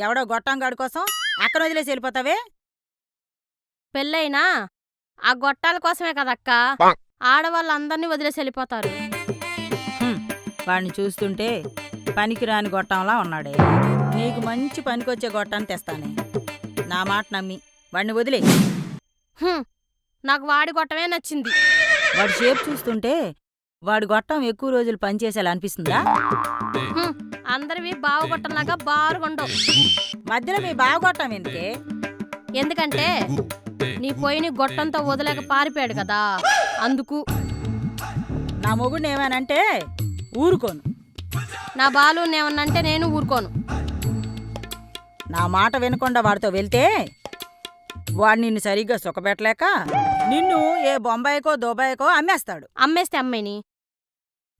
ఎవడో గొట్టంగాడి కోసం అక్కడ వదిలేసి వెళ్ళిపోతావే? పెళ్ళైనా ఆ గొట్టాల కోసమే కదక్క ఆడవాళ్ళందరినీ వదిలేసి వెళ్ళిపోతారు. వాడిని చూస్తుంటే పనికిరాని గొట్టంలా ఉన్నాడే. నీకు మంచి పనికొచ్చే గొట్టాన్ని తెస్తానే. నా మాట నమ్మి వాడిని వదిలే. నాకు వాడి గొట్టమే నచ్చింది. వాడి షేప్ చూస్తుంటే వాడి గొట్టం ఎక్కువ రోజులు పనిచేసేలా అనిపిస్తుందా? అందరివి బావగొట్టంలాగా బారుగుండవు. మధ్యలో మీ బావగొట్టం ఎందుకే? ఎందుకంటే నీ పోయిని గొట్టంతో వదిలేక పారిపోయాడు కదా, అందుకు. నా మొగుడిని ఏమనంటే ఊరుకోను. నా బాలు ఏమన్నంటే నేను ఊరుకోను. నా మాట వినకుండా వాడితో వెళ్తే వాడు నిన్ను సరిగ్గా సుఖపెట్టలేక నిన్ను ఏ బొంబాయికో దుబాయ్కో అమ్మేస్తాడు. అమ్మేస్తే అమ్మాయిని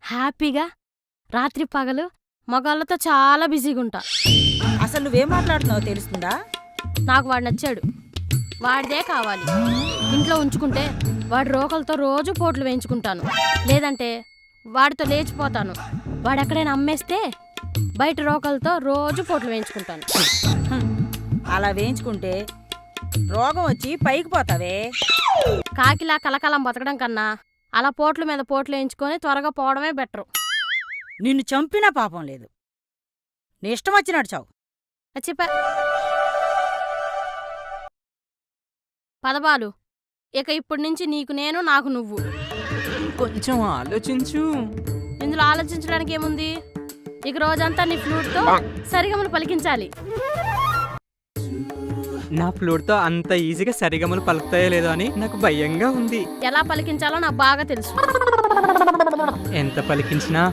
హ్యాపీగా రాత్రి పగలు మగాళ్ళతో చాలా బిజీగా ఉంటా. అసలు నువ్వేం మాట్లాడుతున్నావో తెలుస్తుందా? నాకు వాడు నచ్చాడు, వాడిదే కావాలి. ఇంట్లో ఉంచుకుంటే వాడి రోకలతో రోజు పోట్లు వేయించుకుంటాను, లేదంటే వాడితో లేచిపోతాను. వాడెక్కడైనా అమ్మేస్తే బయట రోకలతో రోజు పోట్లు వేయించుకుంటాను. అలా వేయించుకుంటే రోగం వచ్చి పైకి పోతావే. కాకిలా కలకాలం బతకడం కన్నా అలా పోట్ల మీద పోట్లు వేయించుకొని త్వరగా పోవడమే బెటరు. నిన్ను చంపినా పాపం లేదు. నీ ఇష్టం వచ్చినట్టు చావు. చెప్పా పదబాలు, ఇక ఇప్పటి నుంచి నీకు నేను, నాకు నువ్వు. కొంచెం ఆలోచించు. ఇందులో ఆలోచించడానికి ఏముంది? ఇక రోజంతా నీ ఫ్లూట్తో సరిగమలు పలికించాలి. నా ఫ్లూట్తో అంత ఈజీగా సరిగమలు పలుకుతాయో లేదో అని నాకు భయంగా ఉంది. ఎలా పలికించాలో నాకు బాగా తెలుసు. ఎంత పలికించినా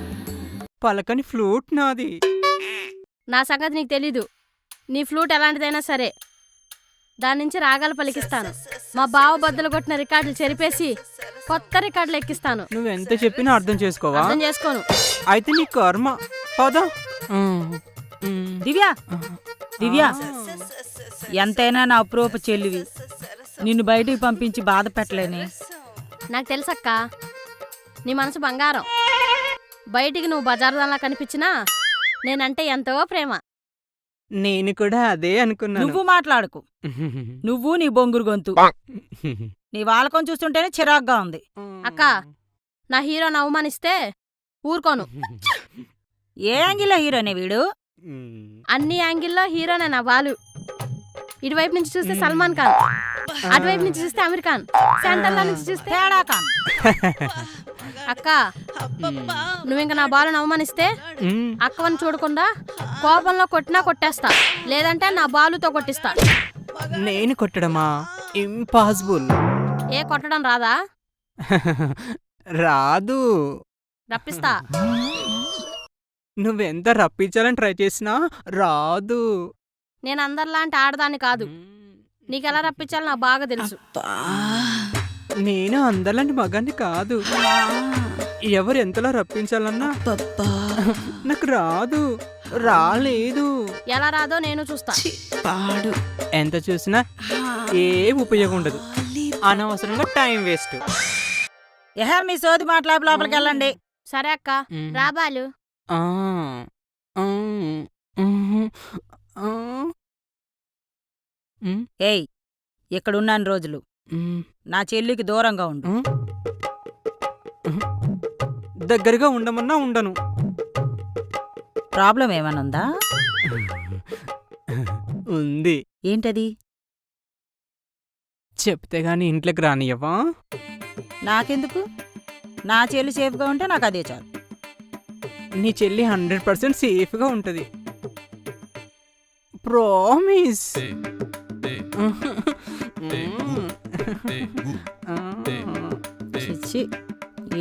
పలకని ఫ్లూట్ నాది. నా సంగతి నీకు తెలీదు. నీ ఫ్లూట్ ఎలాంటిదైనా సరే దాని నుంచి రాగాలు పలికిస్తాను. మా బావ బద్దలు కొట్టిన రికార్డులు చెరిపేసి కొత్త రికార్డులు ఎక్కిస్తాను. నువ్వెంత చెప్పినా అర్థం చేసుకోవా? అర్థం చేసుకోను. అయితే నీ కర్మ. పదా దివ్యా, దివ్యా, ఎంతైనా నా అప్రూప చెల్లివి. నిన్ను బయటికి పంపించి బాధ పెట్టలేని. నాకు తెలుసక్క, నీ మనసు బంగారం. బయటికి నువ్వు బజార్దాన్లా కనిపించినా నేనంటే ఎంతో ప్రేమ. నేను కూడా అదే అనుకున్నాను. నువ్వు మాట్లాడుకు. నువ్వు నీ బొంగురు గొంతు. నీ వాళ్ళకం చూస్తుంటేనే చిరాగ్గా ఉంది. అక్క, నా హీరోని అవమానిస్తే ఊరుకోను. ఏ యాంగిల్లో హీరోనే వీడు? అన్ని యాంగిల్లో హీరోనే నా బాలు. ఇటువైపు నుంచి చూస్తే సల్మాన్ ఖాన్, అటువైపు నుంచి చూస్తే అమీర్ ఖాన్, సెంటర్లో నుంచి చూస్తే తేడా ఖాన్. అక్క, నువ్వింక నా బాలుని అవమానిస్తే అక్కవని చూడకుండా కోపంలో కొట్టినా కొట్టేస్తా, లేదంటే నా బాలుతో కొట్టిస్తా. నేను కొట్టడమా? ఇంపాసిబుల్. ఏ కొట్టడం రాదా? రాదు. రప్పిస్తా. నువ్వెంత రప్పించాలని ట్రై చేసినా రాదు. నేను అందరిలాంటి ఆడదాన్ని కాదు. నీకెలా రప్పించాలో నాకు బాగా తెలుసు. నేను అందరిలాంటి మగాన్ని కాదు. ఎవరు ఎంతలా రప్పించాలన్నా నాకు రాదు, రాలేదు. ఎలా రాదో నేను చూస్తా. ఎంత చూసినా ఏం ఉపయోగం ఉండదు. అనవసరంగా టైం వేస్ట్. మీ సోది మాట్లాడి లోపలికి వెళ్ళండి. సరే అక్క, రాబాలు. ఏయ్, ఇక్కడున్నాను రోజులు నా చెల్లికి దూరంగా ఉండు. దగ్గరగా ఉండమన్నా ఉండను. ప్రాబ్లం ఏమనుందా? ఉంది. ఏంటది? చెప్తే గాని ఇంట్లోకి రానియవా? నాకెందుకు? నా చెల్లి సేఫ్గా ఉంటే నాకు అదే చాలు. నీ చెల్లి 100% సేఫ్గా ఉంటుంది. ప్రామిస్. చిచ్చి,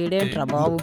ఈడేంట్రా బాబు.